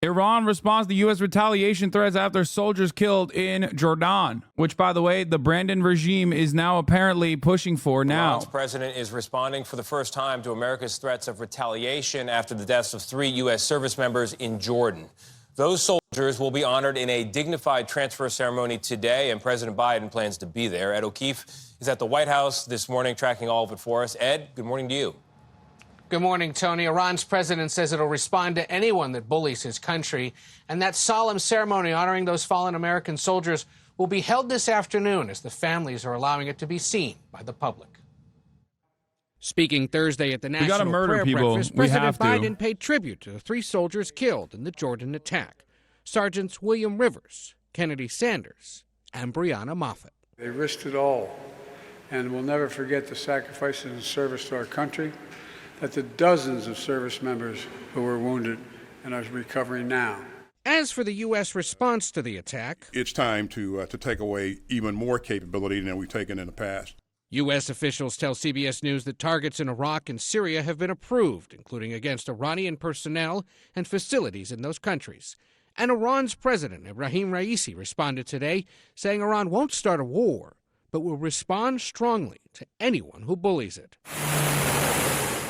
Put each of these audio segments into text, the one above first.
Iran responds to U.S. retaliation threats after soldiers killed in Jordan, which, by the way, the Brandon regime is now apparently pushing for now. Iran's president is responding for the first time to America's threats of retaliation after the deaths of 3 U.S. service members in Jordan. Those soldiers will be honored in a dignified transfer ceremony today, and President Biden plans to be there. Ed O'Keefe is at the White House this morning tracking all of it for us. Ed, good morning to you. Good morning, Tony. Iran's president says it'll respond to anyone that bullies his country. And that solemn ceremony honoring those fallen American soldiers will be held this afternoon as the families are allowing it to be seen by the public. Speaking Thursday at the National Prayer Breakfast, President Biden paid tribute to the 3 soldiers killed in the Jordan attack. Sergeants William Rivers, Kennedy Sanders, and Breonna Moffett. They risked it all, and we'll never forget the sacrifices and service to our country, that the dozens of service members who were wounded and are recovering now. As for the U.S. response to the attack, it's time to take away even more capability than we've taken in the past. U.S. officials tell CBS News that targets in Iraq and Syria have been approved, including against Iranian personnel and facilities in those countries. And Iran's president, Ibrahim Raisi, responded today, saying Iran won't start a war, but will respond strongly to anyone who bullies it.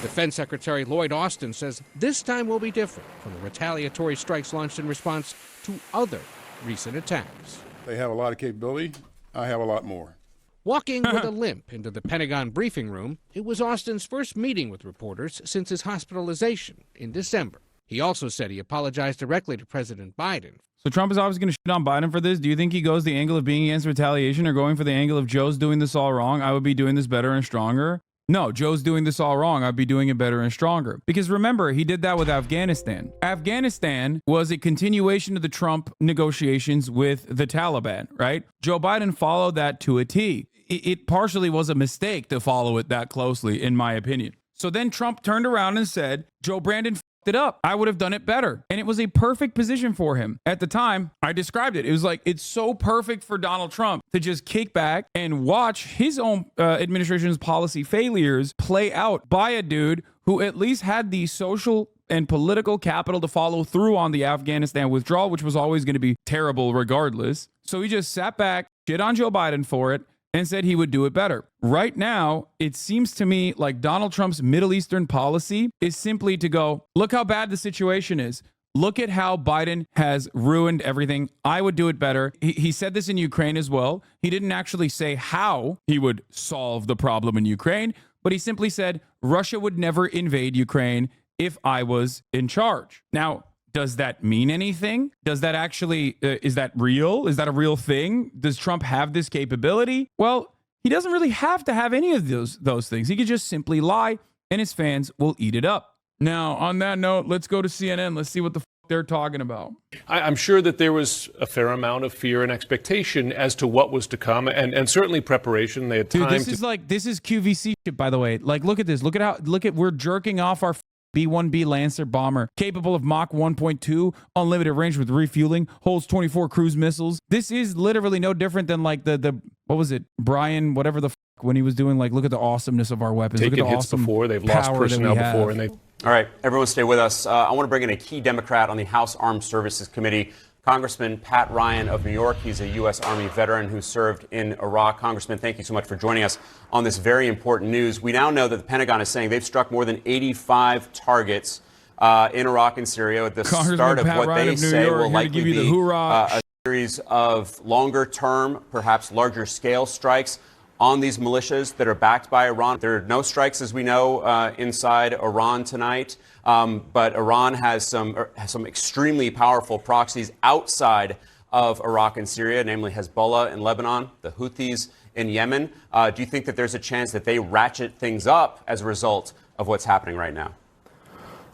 Defense Secretary Lloyd Austin says this time will be different from the retaliatory strikes launched in response to other recent attacks. They have a lot of capability. I have a lot more. Walking with a limp into the Pentagon briefing room, it was Austin's first meeting with reporters since his hospitalization in December. He also said he apologized directly to President Biden. So Trump is obviously going to shit on Biden for this. Do you think he goes the angle of being against retaliation or going for the angle of Joe's doing this all wrong? I would be doing this better and stronger. No, Joe's doing this all wrong. I'd be doing it better and stronger. Because remember, he did that with Afghanistan. Afghanistan was a continuation of the Trump negotiations with the Taliban, right? Joe Biden followed that to a T. It partially was a mistake to follow it that closely, in my opinion. So then Trump turned around and said, Joe Brandon f***ed it up. I would have done it better. And it was a perfect position for him. At the time, I described it. It was like, it's so perfect for Donald Trump to just kick back and watch his own administration's policy failures play out by a dude who at least had the social and political capital to follow through on the Afghanistan withdrawal, which was always going to be terrible regardless. So he just sat back, shit on Joe Biden for it, and said he would do it better. Right now, it seems to me like Donald Trump's Middle Eastern policy is simply to go, look how bad the situation is. Look at how Biden has ruined everything. I would do it better. He said this in Ukraine as well. He didn't actually say how he would solve the problem in Ukraine, but he simply said Russia would never invade Ukraine if I was in charge. Now, does that mean anything? Does that actually, is that real? Is that a real thing? Does Trump have this capability? Well, he doesn't really have to have any of those things. He could just simply lie and his fans will eat it up. Now, on that note, let's go to CNN. Let's see what the they're talking about. I'm sure that there was a fair amount of fear and expectation as to what was to come, and certainly preparation. They had time. Dude, this is QVC shit, by the way. Like, look at this. Look at we're jerking off our B-1B Lancer bomber, capable of Mach 1.2, unlimited range with refueling, holds 24 cruise missiles. This is literally no different than like the what was it, Brian, whatever the when he was doing like, look at the awesomeness of our weapons. Taken look at the hits awesome before, they've lost personnel before, and they. All right, everyone stay with us. I want to bring in a key Democrat on the House Armed Services Committee, Congressman Pat Ryan of New York. He's a U.S. Army veteran who served in Iraq. Congressman, thank you so much for joining us on this very important news. We now know that the Pentagon is saying they've struck more than 85 targets in Iraq and Syria at the start of Pat what Ryan they of New say York, will likely give you the be hoorah. A series of longer-term, perhaps larger-scale strikes on these militias that are backed by Iran. There are no strikes, as we know, inside Iran tonight, but Iran has some extremely powerful proxies outside of Iraq and Syria, namely Hezbollah in Lebanon, the Houthis in Yemen. Do you think that there's a chance that they ratchet things up as a result of what's happening right now?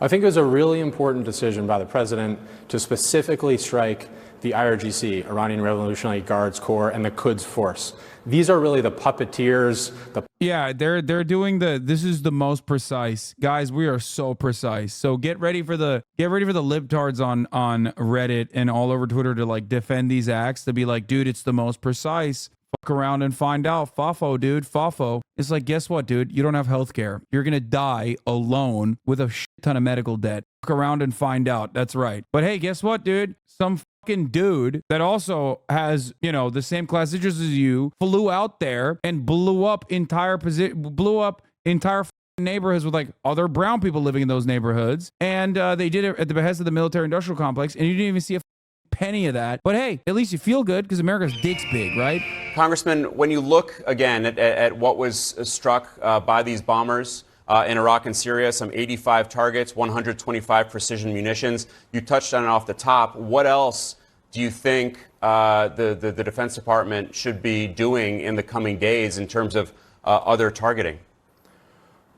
I think it was a really important decision by the president to specifically strike the IRGC, Iranian Revolutionary Guards Corps, and the Quds Force. These are really the puppeteers. Yeah, they're doing this is the most precise. Guys, we are so precise. So get ready for the libtards on Reddit and all over Twitter to like defend these acts, to be like, dude, it's the most precise. Fuck around and find out. Fafo, dude. Fafo. It's like, guess what, dude? You don't have health care. You're going to die alone with a shit ton of medical debt. Fuck around and find out. That's right. But hey, guess what, dude? Some fucking dude that also has, you know, the same class interest as you flew out there and blew up entire neighborhoods with like other brown people living in those neighborhoods. And they did it at the behest of the military industrial complex. And you didn't even see a penny of that. But hey, at least you feel good because America's dick's big, right? Congressman, when you look again at what was struck by these bombers in Iraq and Syria, some 85 targets, 125 precision munitions, you touched on it off the top. What else do you think the Defense Department should be doing in the coming days in terms of other targeting?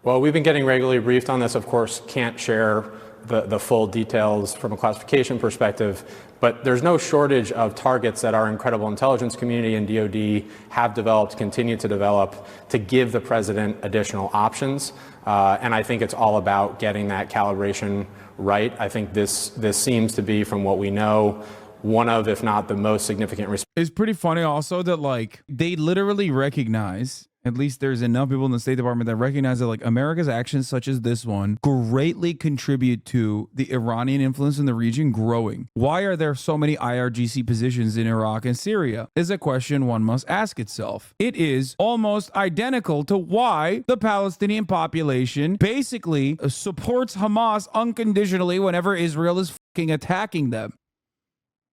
Well, we've been getting regularly briefed on this. Of course, can't share the full details from a classification perspective, but there's no shortage of targets that our incredible intelligence community and DoD have developed, continue to develop, to give the president additional options. And I think it's all about getting that calibration right. I think this seems to be, from what we know, one of, if not the most significant. It's pretty funny also that like they literally recognize, at least there's enough people in the State Department that recognize that like America's actions such as this one greatly contribute to the Iranian influence in the region growing. Why are there so many IRGC positions in Iraq and Syria is a question one must ask itself. It is almost identical to why the Palestinian population basically supports Hamas unconditionally whenever Israel is fucking attacking them.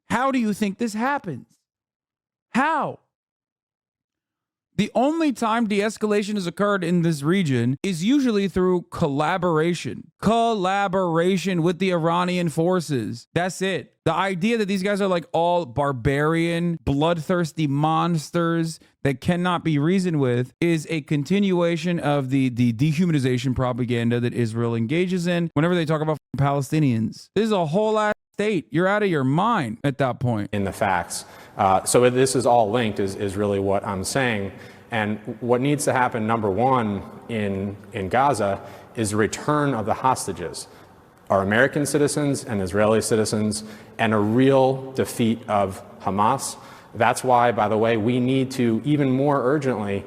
How do you think this happens? How? The only time de-escalation has occurred in this region is usually through collaboration. Collaboration with the Iranian forces. That's it. The idea that these guys are like all barbarian, bloodthirsty monsters that cannot be reasoned with is a continuation of the dehumanization propaganda that Israel engages in whenever they talk about Palestinians. This is a whole ass state. You're out of your mind at that point. In the facts. So this is all linked is really what I'm saying. And what needs to happen, number one, in Gaza is a return of the hostages, our American citizens and Israeli citizens, and a real defeat of Hamas. That's why, by the way, we need to even more urgently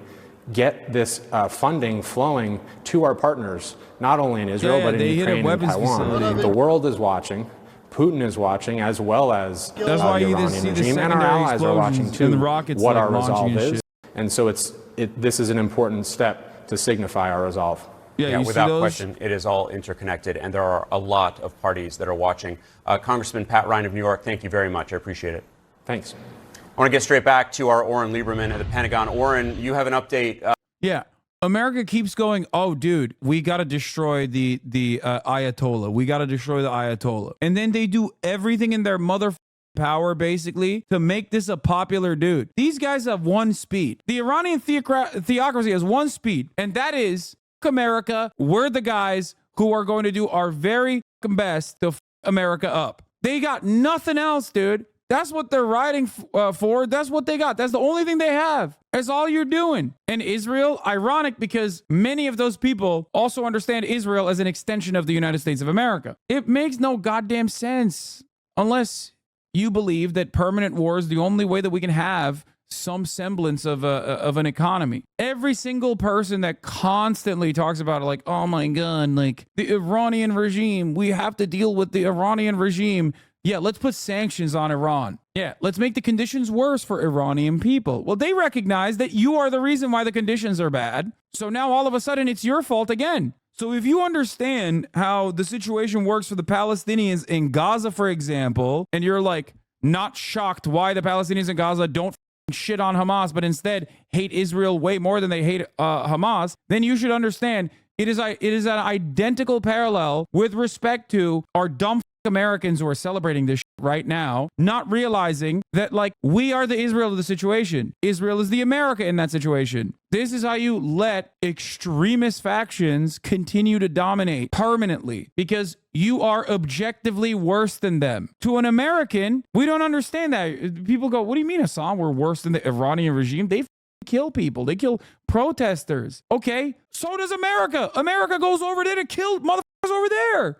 get this funding flowing to our partners, not only in Israel, but in Ukraine and Taiwan. The world is watching. Putin is watching, as well as the Iranian regime, and our allies are watching too, what our resolve is. And so this is an important step to signify our resolve. Yeah, without question, it is all interconnected, and there are a lot of parties that are watching. Congressman Pat Ryan of New York, thank you very much. I appreciate it. Thanks. I want to get straight back to our Oren Lieberman at the Pentagon. Oren, you have an update. Yeah. America keeps going, oh, dude, we got to destroy the Ayatollah. We got to destroy the Ayatollah. And then they do everything in their mother power, basically, to make this a popular dude. These guys have one speed. The Iranian theocracy has one speed, and that is, America, we're the guys who are going to do our very best to America up. They got nothing else, dude. That's what they're riding for. That's what they got. That's the only thing they have. That's all you're doing. And Israel, ironic because many of those people also understand Israel as an extension of the United States of America. It makes no goddamn sense unless you believe that permanent war is the only way that we can have some semblance of an economy. Every single person that constantly talks about it, like, oh my God, like the Iranian regime, we have to deal with the Iranian regime. Yeah, let's put sanctions on Iran. Yeah, let's make the conditions worse for Iranian people. Well, they recognize that you are the reason why the conditions are bad. So now all of a sudden it's your fault again. So if you understand how the situation works for the Palestinians in Gaza, for example, and you're like not shocked why the Palestinians in Gaza don't shit on Hamas, but instead hate Israel way more than they hate Hamas, then you should understand it is an identical parallel with respect to our dumb Americans who are celebrating this right now, not realizing that, like, we are the Israel of the situation. Israel is the America in that situation. This is how you let extremist factions continue to dominate permanently, because you are objectively worse than them. To an American, we don't understand that. People go, what do you mean, Hassan? We're worse than the Iranian regime? They kill people. They kill protesters. Okay, so does America. America goes over there to kill motherfuckers over there.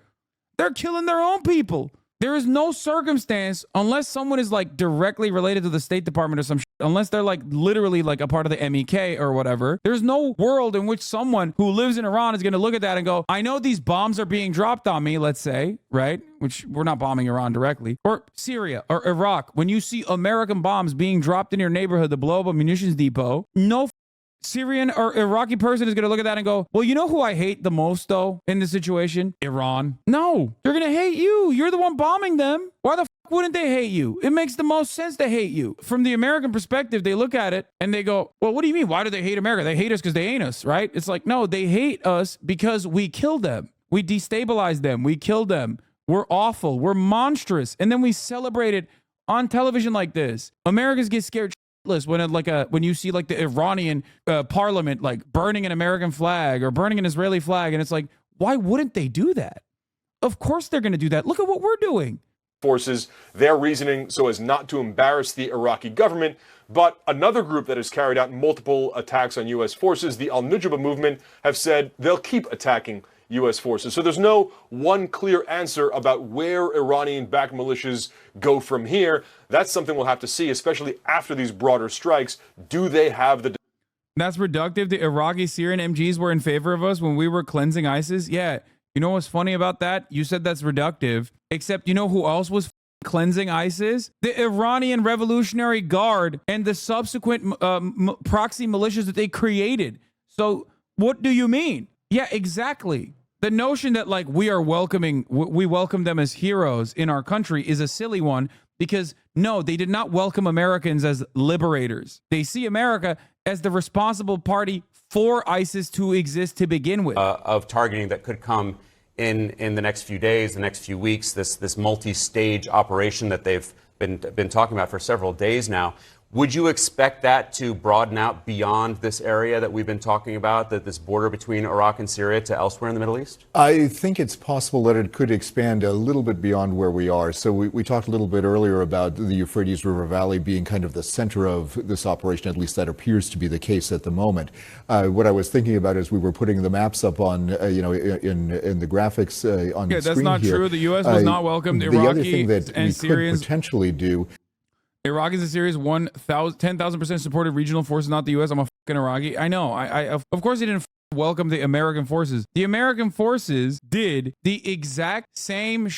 They're killing their own people. There is no circumstance, unless someone is like directly related to the State Department or some shit, unless they're like literally like a part of the MEK or whatever. There's no world in which someone who lives in Iran is going to look at that and go, I know these bombs are being dropped on me, let's say, right? Which we're not bombing Iran directly, or Syria or Iraq. When you see American bombs being dropped in your neighborhood to blow up a munitions depot, no Syrian or Iraqi person is going to look at that and go, well, you know who I hate the most, though, in this situation? Iran. No, they're going to hate you. You're the one bombing them. Why the wouldn't they hate you? It makes the most sense to hate you. From the American perspective, they look at it and they go, well, what do you mean? Why do they hate America? They hate us because they ain't us, right? It's like, no, they hate us because we killed them. We destabilized them. We killed them. We're awful. We're monstrous. And then we celebrate it on television like this. Americans get scared when you see like the Iranian parliament like burning an American flag or burning an Israeli flag, and it's like, why wouldn't they do that? Of course they're going to do that. Look at what we're doing. Forces, their reasoning so as not to embarrass the Iraqi government. But another group that has carried out multiple attacks on U.S. forces, the Al-Nujaba movement, have said they'll keep attacking U.S. forces. So there's no one clear answer about where Iranian-backed militias go from here. That's something we'll have to see, especially after these broader strikes. Do they have the... That's reductive. The Iraqi Syrian MGs were in favor of us when we were cleansing ISIS. Yeah. You know what's funny about that? You said that's reductive, except you know who else was cleansing ISIS? The Iranian Revolutionary Guard and the subsequent proxy militias that they created. So what do you mean? Yeah, exactly. The notion that like we welcome them as heroes in our country is a silly one, because no, they did not welcome Americans as liberators. They see America as the responsible party for ISIS to exist to begin with. Of targeting that could come in the next few days, the next few weeks, this multi-stage operation that they've been talking about for several days now. Would you expect that to broaden out beyond this area that we've been talking about, that this border between Iraq and Syria, to elsewhere in the Middle East? I think it's possible that it could expand a little bit beyond where we are. So we talked a little bit earlier about the Euphrates River Valley being kind of the center of this operation. At least that appears to be the case at the moment. What I was thinking about as we were putting the maps up on, in the graphics on the screen here. Yeah, that's not true. The U.S. was not welcomed. The other thing that we could potentially do. Iraqis and Syrians 10,000% supported regional forces, not the U.S. I'm a fucking Iraqi. I know. Of course, they didn't welcome the American forces. The American forces did the exact same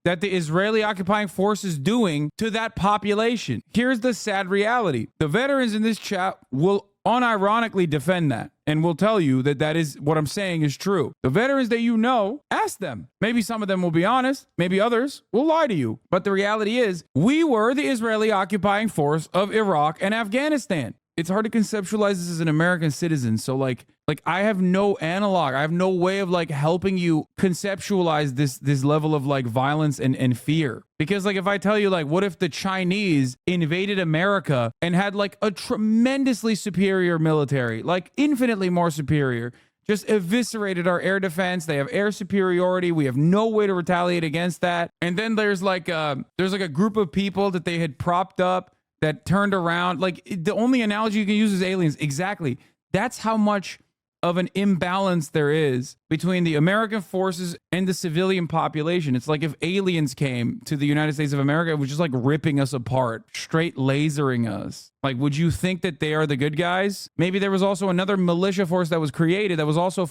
that the Israeli occupying forces doing to that population. Here's the sad reality. The veterans in this chat will unironically defend that and will tell you that that is what I'm saying is true. The veterans that you know, ask them. Maybe some of them will be honest. Maybe others will lie to you. But the reality is, we were the Israeli occupying force of Iraq and Afghanistan. It's hard to conceptualize this as an American citizen. So like I have no analog. I have no way of like helping you conceptualize this level of like violence and fear. Because like if I tell you like, what if the Chinese invaded America and had like a tremendously superior military, like infinitely more superior, just eviscerated our air defense. They have air superiority. We have no way to retaliate against that. And then there's like a group of people that they had propped up that turned around. Like the only analogy you can use is aliens. Exactly. That's how much of an imbalance there is between the American forces and the civilian population. It's like if aliens came to the United States of America, it was just like ripping us apart, straight lasering us. Like, would you think that they are the good guys? Maybe there was also another militia force that was created that was also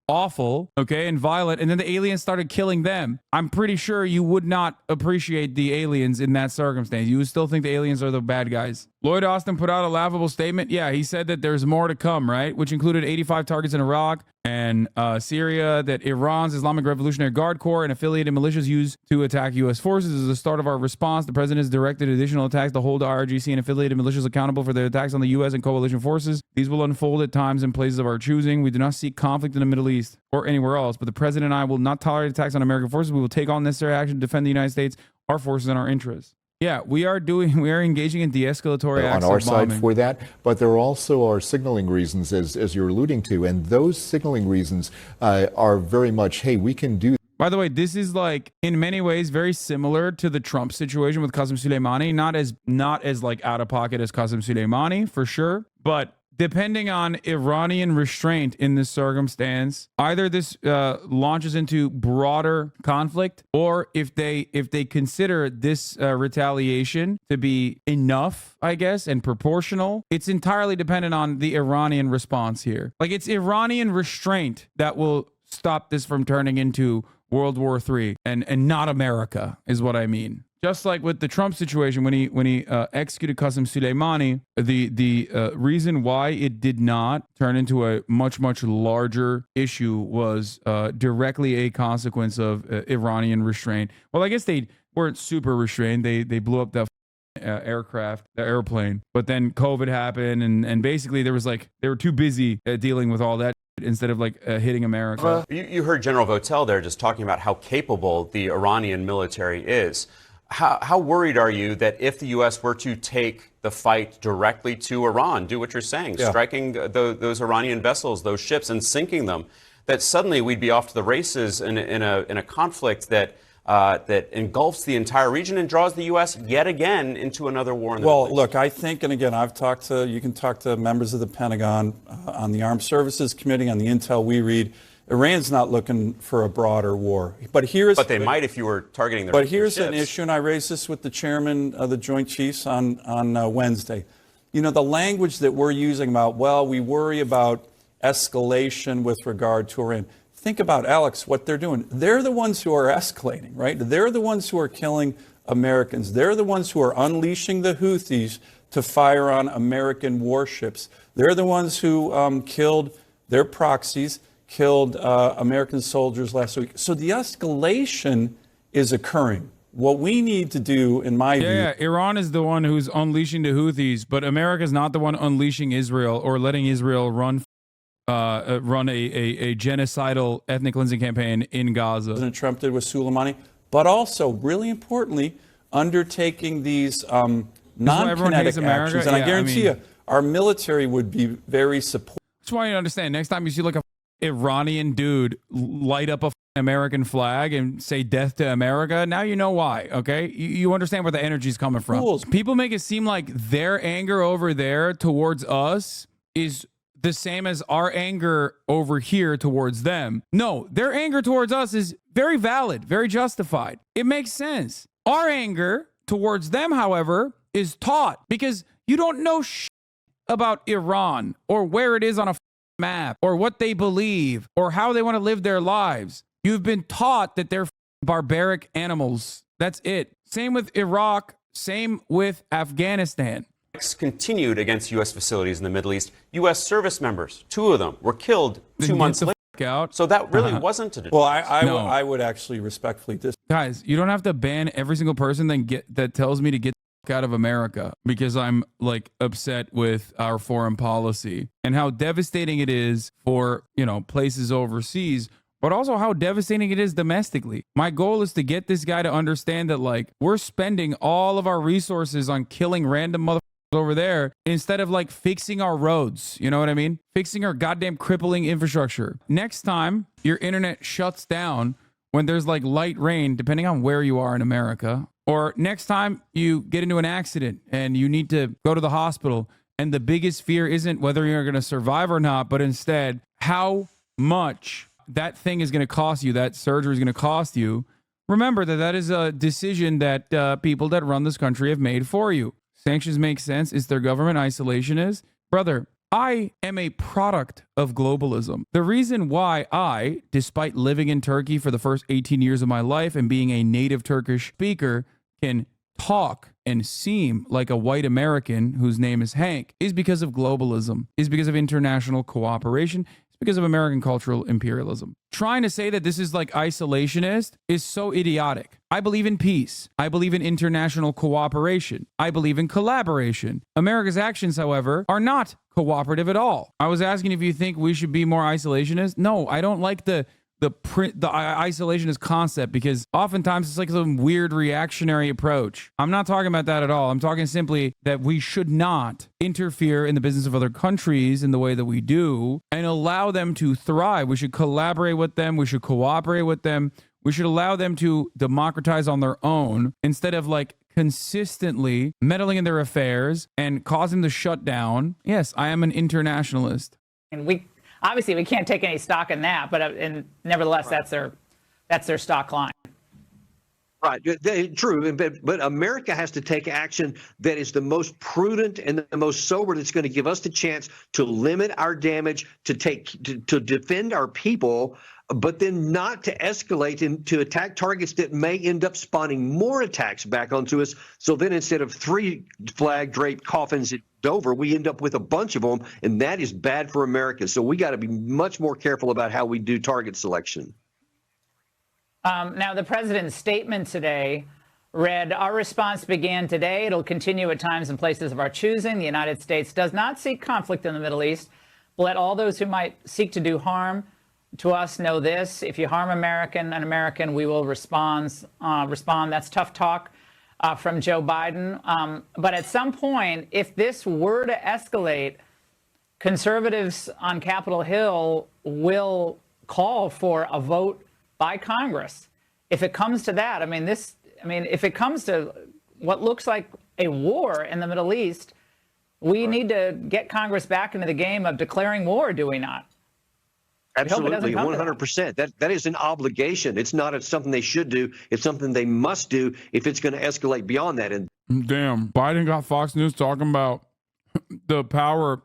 awful, okay, and violent, and then the aliens started killing them. I'm pretty sure you would not appreciate the aliens in that circumstance. You would still think the aliens are the bad guys. Lloyd Austin put out a laughable statement. Yeah, he said that there's more to come, right? Which included 85 targets in Iraq and Syria that Iran's Islamic Revolutionary Guard Corps and affiliated militias used to attack U.S. forces. As the start of our response, the president has directed additional attacks to hold the IRGC and affiliated militias accountable for their attacks on the U.S. and coalition forces. These will unfold at times and places of our choosing. We do not seek conflict in the Middle East or anywhere else, but the president and I will not tolerate attacks on American forces. We will take all necessary action to defend the United States, our forces, and our interests. Yeah, we are engaging in de-escalatory acts on our of bombing. side for that, but there also are signaling reasons, as you're alluding to, and those signaling reasons are very much, hey, we can do. By the way, this is like in many ways very similar to the Trump situation with Qasem Soleimani, not as like out of pocket as Qasem Soleimani for sure, but depending on Iranian restraint in this circumstance, either this launches into broader conflict, or if they consider this retaliation to be enough, I guess, and proportional, it's entirely dependent on the Iranian response here. Like, it's Iranian restraint that will stop this from turning into World War III, and not America, is what I mean. Just like with the Trump situation, when he executed Qasem Soleimani, the reason why it did not turn into a much larger issue was directly a consequence of Iranian restraint. Well, I guess they weren't super restrained. They blew up the airplane, but then COVID happened, and basically they were too busy dealing with all that instead of hitting America. You heard General Votel there just talking about how capable the Iranian military is. How worried are you that if the U.S. were to take the fight directly to Iran, do what you're saying, striking those Iranian vessels, those ships, and sinking them, that suddenly we'd be off to the races in a conflict that engulfs the entire region and draws the U.S. yet again into another war in the Middle East? Look, I think, and again, you can talk to members of the Pentagon on the Armed Services Committee, on the intel we read. Iran's not looking for a broader war. But they might if you were targeting their But here's ships. an issue, and I raised this with the chairman of the Joint Chiefs on Wednesday. You know, the language that we're using about, well, we worry about escalation with regard to Iran. Think about, Alex, what they're doing. They're the ones who are escalating, right? They're the ones who are killing Americans. They're the ones who are unleashing the Houthis to fire on American warships. They're the ones who killed their proxies, killed American soldiers last week. So the escalation is occurring. What we need to do, in my view... Yeah, Iran is the one who's unleashing the Houthis, but America's not the one unleashing Israel or letting Israel run a genocidal ethnic cleansing campaign in Gaza. President Trump did with Soleimani, but also, really importantly, undertaking these non-kinetic actions. And I guarantee you, our military would be very supportive. That's why you understand. Next time you see a Iranian dude light up a American flag and say death to America, now you know why, okay? You understand where the energy's coming from. Fools. People make it seem like their anger over there towards us is the same as our anger over here towards them. No, their anger towards us is very valid, very justified. It makes sense. Our anger towards them, however, is taught because you don't know about Iran or where it is on a map or what they believe or how they want to live their lives. You've been taught that they're barbaric animals. That's it. Same with Iraq. Same with Afghanistan. Continued against U.S. facilities in the Middle East. U.S. service members, 2 of them, were killed 2 months later. So that really wasn't to do. Well, I would actually respectfully disagree. Guys, you don't have to ban every single person that tells me to get the out of America because I'm upset with our foreign policy and how devastating it is for, places overseas, but also how devastating it is domestically. My goal is to get this guy to understand that we're spending all of our resources on killing random motherfuckers over there instead of fixing our roads. You know what I mean? Fixing our goddamn crippling infrastructure. Next time your internet shuts down when there's light rain, depending on where you are in America, or next time you get into an accident and you need to go to the hospital and the biggest fear isn't whether you're going to survive or not, but instead how much that thing is going to cost you, that surgery is going to cost you. Remember that is a decision that people that run this country have made for you. Sanctions make sense. Is their government isolationist? Brother, I am a product of globalism. The reason why I, despite living in Turkey for the first 18 years of my life and being a native Turkish speaker, can talk and seem like a white American whose name is Hank, is because of globalism, is because of international cooperation, it's because of American cultural imperialism. Trying to say that this is isolationist is so idiotic. I believe in peace. I believe in international cooperation. I believe in collaboration. America's actions, however, are not cooperative at all. I was asking if you think we should be more isolationist. No, I don't like the isolationist concept because oftentimes it's some weird reactionary approach. I'm not talking about that at all. I'm talking simply that we should not interfere in the business of other countries in the way that we do and allow them to thrive. We should collaborate with them. We should cooperate with them. We should allow them to democratize on their own instead of consistently meddling in their affairs and causing the shutdown, yes, I am an internationalist. And we can't take any stock in that, but nevertheless, right. that's their stock line. Right, true, but America has to take action that is the most prudent and the most sober. That's going to give us the chance to limit our damage, to defend our people, but then not to escalate and to attack targets that may end up spawning more attacks back onto us. So then instead of 3 flag draped coffins at Dover, we end up with a bunch of them, and that is bad for America. So we got to be much more careful about how we do target selection. Now, the president's statement today read, "Our response began today. It'll continue at times and places of our choosing. The United States does not seek conflict in the Middle East. But let all those who might seek to do harm to us know this. If you harm an American, we will respond. That's tough talk from Joe Biden. But at some point, if this were to escalate, conservatives on Capitol Hill will call for a vote by Congress. If it comes to that, if it comes to what looks like a war in the Middle East, we need to get Congress back into the game of declaring war, do we not? Absolutely, 100%. That is an obligation. It's not something they should do. It's something they must do if it's going to escalate beyond that. And damn, Biden got Fox News talking about the power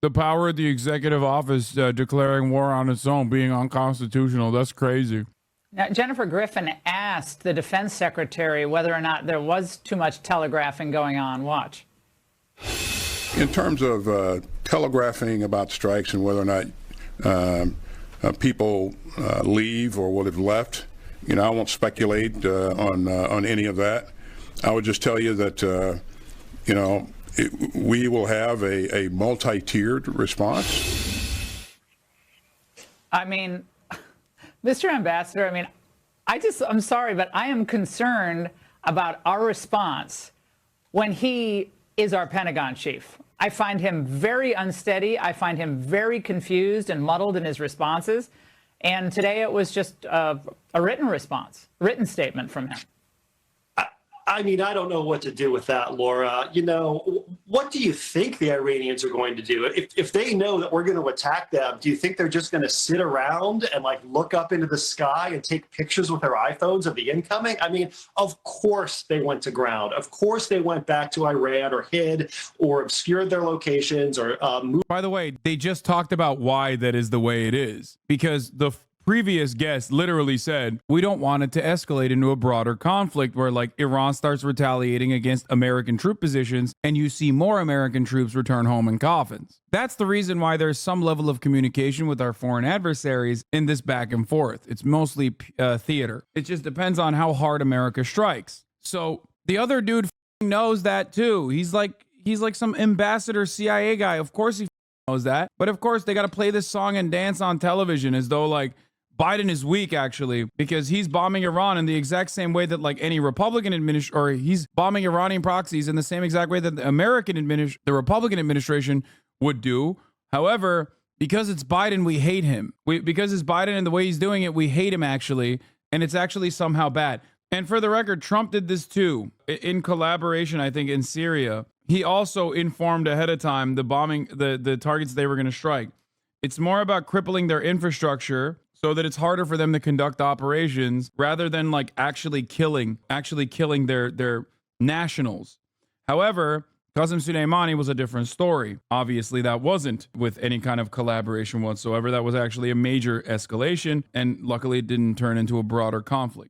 of the executive office declaring war on its own being unconstitutional. That's crazy. Now, Jennifer Griffin asked the defense secretary whether or not there was too much telegraphing going on. Watch. In terms of telegraphing about strikes and whether or not people leave or would have left, I won't speculate on any of that. I would just tell you that, we will have a multi-tiered response. Mr. Ambassador, I'm sorry, but I am concerned about our response when he is our Pentagon chief. I find him very unsteady. I find him very confused and muddled in his responses. And today it was just a written statement from him. I don't know what to do with that, Laura. What do you think the Iranians are going to do? If they know that we're going to attack them, do you think they're just going to sit around and look up into the sky and take pictures with their iPhones of the incoming? Of course they went to ground. Of course they went back to Iran or hid or obscured their locations or moved. By the way, they just talked about why that is the way it is, because the previous guest literally said, we don't want it to escalate into a broader conflict where Iran starts retaliating against American troop positions and you see more American troops return home in coffins. That's the reason why there's some level of communication with our foreign adversaries in this back and forth. It's mostly theater. It just depends on how hard America strikes. So the other dude knows that too. He's like some ambassador CIA guy. Of course he knows that. But of course they got to play this song and dance on television as though Biden is weak, actually, because he's bombing Iran in the exact same way that any Republican or he's bombing Iranian proxies in the same exact way that the Republican administration would do. However, because it's Biden, we hate him. Because it's Biden and the way he's doing it, we hate him, actually, and it's actually somehow bad. And for the record, Trump did this too, in collaboration, I think, in Syria. He also informed ahead of time the bombing, the targets they were going to strike. It's more about crippling their infrastructure so that it's harder for them to conduct operations rather than actually killing their nationals. However, Qasem Soleimani was a different story. Obviously, that wasn't with any kind of collaboration whatsoever. That was actually a major escalation, and luckily it didn't turn into a broader conflict.